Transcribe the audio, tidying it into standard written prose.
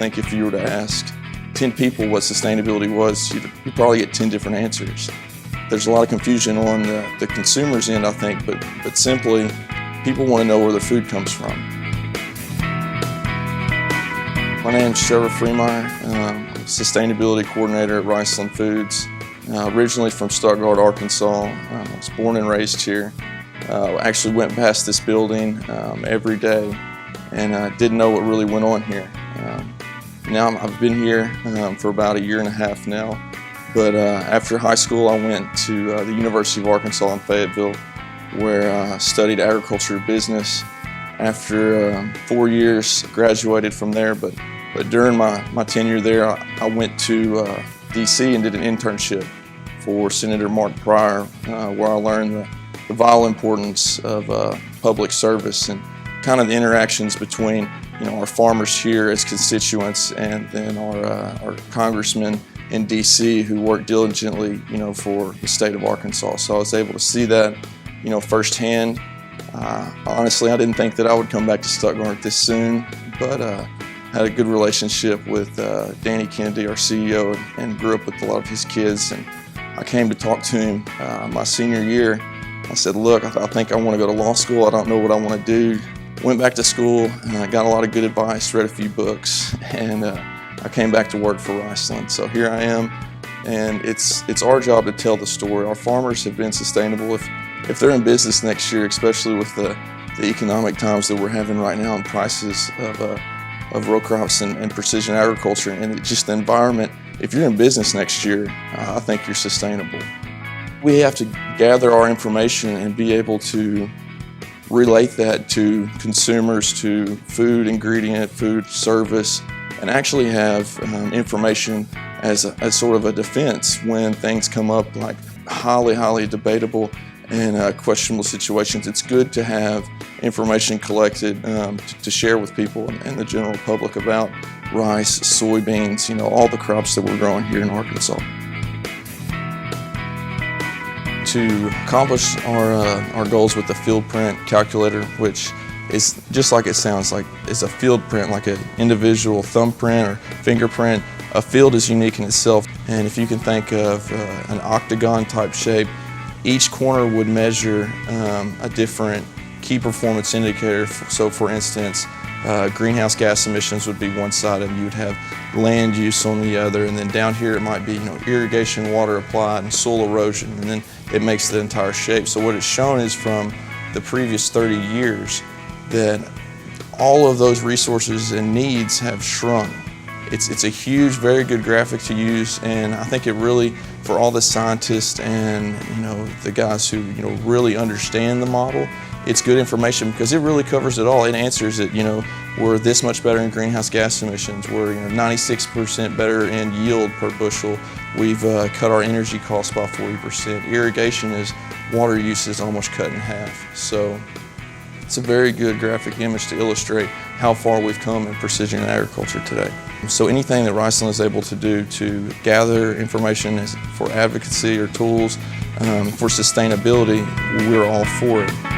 think if you were to ask 10 people what sustainability was, you'd probably get 10 different answers. There's a lot of confusion on the consumer's end, I think, but simply, people want to know where their food comes from. My name's Trevor Freemyer, Sustainability Coordinator at Riceland Foods. Originally from Stuttgart, Arkansas. I was born and raised here. Actually went past this building every day and didn't know what really went on here. Now I've been here for about 1.5 years now, but after high school I went to the University of Arkansas in Fayetteville, where I studied agriculture business. After 4 years, graduated from there, but during my tenure there, I went to DC and did an internship for Senator Mark Pryor, where I learned the vital importance of public service and kind of the interactions between our farmers here as constituents and then our congressmen in DC who work diligently for the state of Arkansas. So I was able to see that firsthand. Honestly, I didn't think that I would come back to Stuttgart this soon, but had a good relationship with Danny Kennedy, our CEO, and grew up with a lot of his kids. And I came to talk to him my senior year. I said, look, I think I want to go to law school. I don't know what I want to do. Went back to school, got a lot of good advice, read a few books, and I came back to work for Riceland. So here I am, and it's our job to tell the story. Our farmers have been sustainable. If they're in business next year, especially with the economic times that we're having right now and prices of row crops and precision agriculture and just the environment, if you're in business next year, I think you're sustainable. We have to gather our information and be able to relate that to consumers, to food ingredient, food service, and actually have information as sort of a defense when things come up like highly debatable and questionable situations. It's good to have information collected to share with people and the general public about rice, soybeans, all the crops that we're growing here in Arkansas. To accomplish our goals with the field print calculator, which is just like it sounds like, it's a field print, like an individual thumbprint or fingerprint. A field is unique in itself, and if you can think of an octagon type shape, each corner would measure a different key performance indicator. So for instance, greenhouse gas emissions would be one side and you'd have land use on the other, and then down here it might be irrigation, water applied, and soil erosion, and then it makes the entire shape. So what it's shown is from the previous 30 years that all of those resources and needs have shrunk. It's a huge, very good graphic to use, and I think it really, for all the scientists and the guys who really understand the model, it's good information because it really covers it all. It answers it. We're this much better in greenhouse gas emissions. We're 96% better in yield per bushel. We've cut our energy costs by 40%. Irrigation water use is almost cut in half. So it's a very good graphic image to illustrate how far we've come in precision agriculture today. So anything that Riceland is able to do to gather information for advocacy or tools for sustainability, we're all for it.